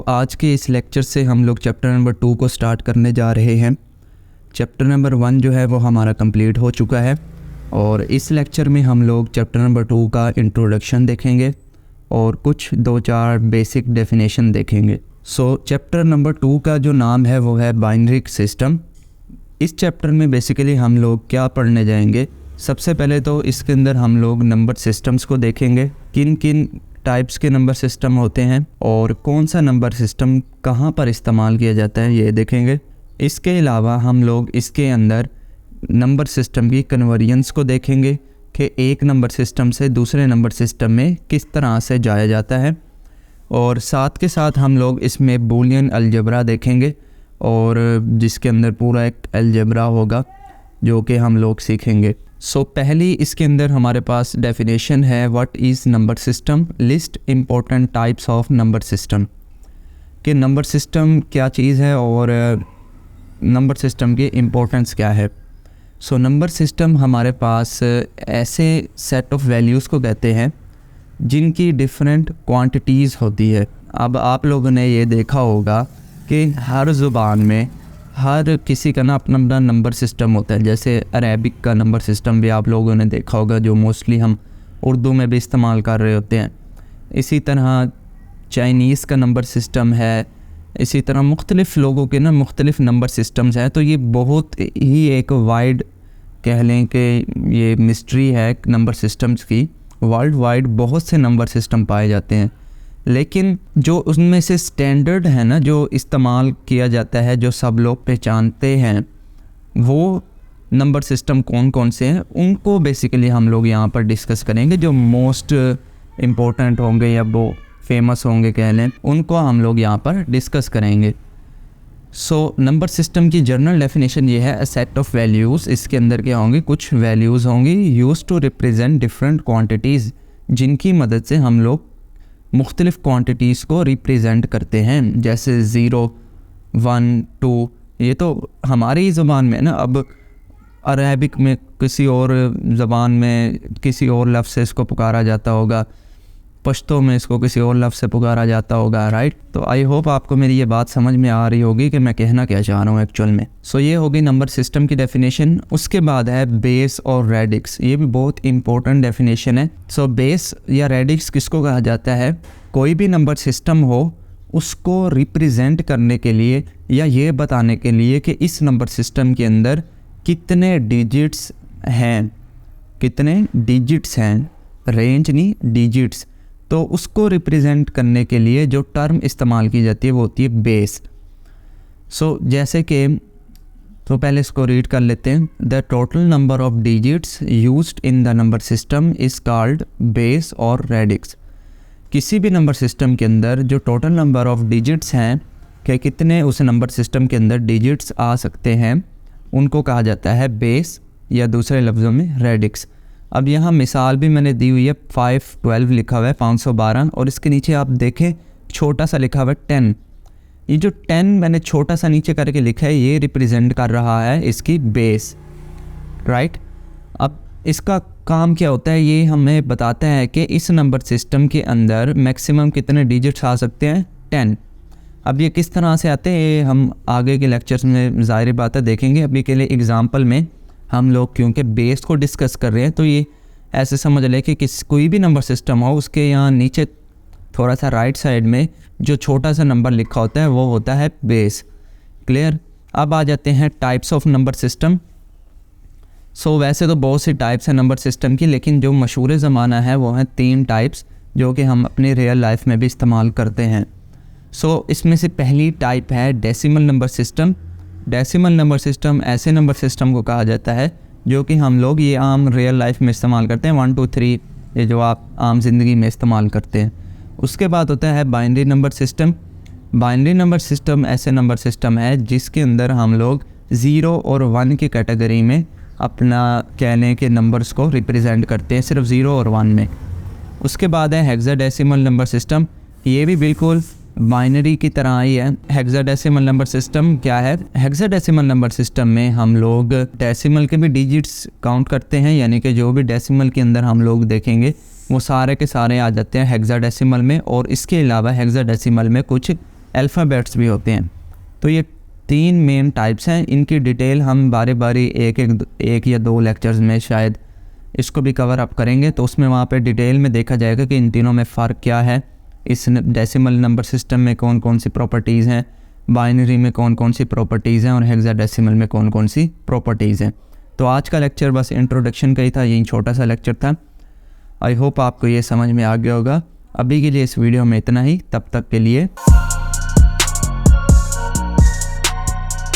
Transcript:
आज के इस लेक्चर से हम लोग चैप्टर नंबर 2 को स्टार्ट करने जा रहे हैं। चैप्टर नंबर 1 जो है वो हमारा कंप्लीट हो चुका है और इस लेक्चर में हम लोग चैप्टर नंबर 2 का इंट्रोडक्शन देखेंगे और कुछ 2-4 बेसिक डेफिनेशन देखेंगे। चैप्टर नंबर 2 का जो नाम है वो है बाइनरी सिस्टम। इस चैप्टर में बेसिकली हम लोग क्या पढ़ने जाएंगे, सबसे पहले तो इसके अंदर हम लोग नंबर सिस्टम्स को देखेंगे, किन किन टाइप्स के नंबर सिस्टम होते हैं और कौन सा नंबर सिस्टम कहाँ पर इस्तेमाल किया जाता है ये देखेंगे। इसके अलावा हम लोग इसके अंदर नंबर सिस्टम की कन्वर्जेंस को देखेंगे कि एक नंबर सिस्टम से दूसरे नंबर सिस्टम में किस तरह से जाया जाता है, और साथ के साथ हम लोग इसमें बूलियन अलजेब्रा देखेंगे और जिसके अंदर पूरा एक अलजेब्रा होगा जो कि हम लोग सीखेंगे। पहली इसके अंदर हमारे पास डेफिनेशन है what is number system, list important types of number system. कि नंबर सिस्टम क्या चीज़ है और नंबर सिस्टम की इम्पोर्टेंस क्या है। नंबर सिस्टम हमारे पास ऐसे सेट ऑफ वैल्यूज़ को कहते हैं जिनकी डिफरेंट क्वांटिटीज़ होती है। अब आप लोगों ने ये देखा होगा कि हर ज़ुबान में हर किसी का ना अपना अपना नंबर सिस्टम होता है। जैसे अरेबिक का नंबर सिस्टम भी आप लोगों ने देखा होगा जो मोस्टली हम उर्दू में भी इस्तेमाल कर रहे होते हैं। इसी तरह चाइनीज़ का नंबर सिस्टम है, इसी तरह मुख्तलिफ़ लोगों के ना मुख्तलिफ़ नंबर सिस्टम्स हैं। तो ये बहुत ही एक वाइड कह लें कि ये मिस्ट्री है नंबर सिस्टम्स की। वर्ल्ड वाइड बहुत से नंबर सिस्टम पाए जाते हैं, लेकिन जो उसमें से स्टैंडर्ड है ना, जो इस्तेमाल किया जाता है, जो सब लोग पहचानते हैं, वो नंबर सिस्टम कौन कौन से हैं उनको बेसिकली हम लोग यहाँ पर डिस्कस करेंगे। जो मोस्ट इम्पोर्टेंट होंगे या वो फेमस होंगे कह लें, उनको हम लोग यहाँ पर डिस्कस करेंगे। नंबर सिस्टम की जनरल डेफिनेशन ये है, अ सेट ऑफ वैल्यूज़। इसके अंदर क्या होंगी, कुछ वैल्यूज़ होंगी use to represent different quantities, जिनकी मदद से हम लोग मुख्तलिफ़ क्वांटिटीज़ को रिप्रेजेंट करते हैं। जैसे 0, 1, 2, ये तो हमारी ही ज़बान में ना। अब अरेबिक में किसी और ज़बान में किसी और लफ्ज़ से इसको पुकारा जाता होगा, पश्तो में इसको किसी और लफ्ज़ से पुकारा जाता होगा, राइट। तो आई होप आपको मेरी ये बात समझ में आ रही होगी कि मैं कहना क्या चाह रहा हूँ एक्चुअल में। ये होगी नंबर सिस्टम की डेफिनेशन। उसके बाद है बेस और रेडिक्स। ये भी बहुत इंपॉर्टेंट डेफिनेशन है। बेस या रेडिक्स किसको कहा जाता है, कोई भी नंबर सिस्टम हो उसको रिप्रेजेंट करने के लिए या ये बताने के लिए कि इस नंबर सिस्टम के अंदर कितने डिजिट्स हैं, रेंज नहीं डिजिट्स। तो उसको रिप्रेजेंट करने के लिए जो टर्म इस्तेमाल की जाती है वो होती है बेस। जैसे कि तो पहले इसको रीड कर लेते हैं। The total number of digits used in the number system is called base और रेडिक्स। किसी भी नंबर सिस्टम के अंदर जो टोटल नंबर ऑफ डिजिट्स हैं कि कितने उस नंबर सिस्टम के अंदर डिजिट्स आ सकते हैं, उनको कहा जाता है बेस या दूसरे लफ्ज़ों में रेडिक्स। अब यहाँ मिसाल भी मैंने दी हुई है, 512 लिखा हुआ है 512, और इसके नीचे आप देखें छोटा सा लिखा हुआ है 10। ये जो 10 मैंने छोटा सा नीचे करके लिखा है ये रिप्रेजेंट कर रहा है इसकी बेस, राइट। अब इसका काम क्या होता है, ये हमें बताता है कि इस नंबर सिस्टम के अंदर मैक्सिमम कितने डिजिट्स आ सकते हैं, 10। अब ये किस तरह से आते हैं ये हम आगे के लेक्चर्स में ज़ाहिर बात है देखेंगे। अभी के लिए एग्ज़ाम्पल में हम लोग क्योंकि बेस को डिस्कस कर रहे हैं तो ये ऐसे समझ लें कि कोई भी नंबर सिस्टम हो उसके यहाँ नीचे थोड़ा सा राइट साइड में जो छोटा सा नंबर लिखा होता है वो होता है बेस। क्लियर। अब आ जाते हैं टाइप्स ऑफ नंबर सिस्टम। वैसे तो बहुत सी टाइप्स हैं नंबर सिस्टम की, लेकिन जो मशहूर ज़माना है वो है 3 टाइप्स जो कि हम अपनी रियल लाइफ में भी इस्तेमाल करते हैं। इसमें से पहली टाइप है decimal number system. Decimal number system ऐसे नंबर सिस्टम को कहा जाता है जो कि हम लोग ये आम रियल लाइफ में इस्तेमाल करते हैं, 1, 2, 3, ये जो आप आम ज़िंदगी में इस्तेमाल करते हैं। उसके बाद होता है binary number system. Binary number system ऐसे नंबर सिस्टम है जिसके अंदर हम लोग 0 और 1 की कैटेगरी में अपना कहने के नंबर्स को रिप्रेजेंट करते हैं, सिर्फ 0 और 1 में। उसके बाद है हेक्साडेसिमल नंबर सिस्टम। ये भी बिल्कुल बाइनरी की तरह ही है। हेक्साडेसिमल नंबर सिस्टम क्या है, हेक्साडेसिमल नंबर सिस्टम में हम लोग डेसिमल के भी डिजिट्स काउंट करते हैं, यानी कि जो भी डेसिमल के अंदर हम लोग देखेंगे वो सारे के सारे आ जाते हैं हेक्साडेसिमल में। और इसके अलावा हेक्साडेसिमल में कुछ अल्फ़ाबेट्स भी होते हैं। तो ये 3 मेन टाइप्स हैं। इनकी डिटेल हम बारी बारी एक या 2 लेक्चर्स में शायद इसको भी कवर अप करेंगे, तो उसमें वहाँ पे डिटेल में देखा जाएगा कि इन तीनों में फ़र्क क्या है, इस डेसिमल नंबर सिस्टम में कौन कौन सी प्रॉपर्टीज़ हैं, बाइनरी में कौन कौन सी प्रॉपर्टीज़ हैं और हेक्साडेसिमल में कौन कौन सी प्रॉपर्टीज़ हैं। तो आज का लेक्चर बस इंट्रोडक्शन का ही था, यही छोटा सा लेक्चर था। आई होप आपको ये समझ में आ गया होगा। अभी के लिए इस वीडियो में इतना ही, तब तक के लिए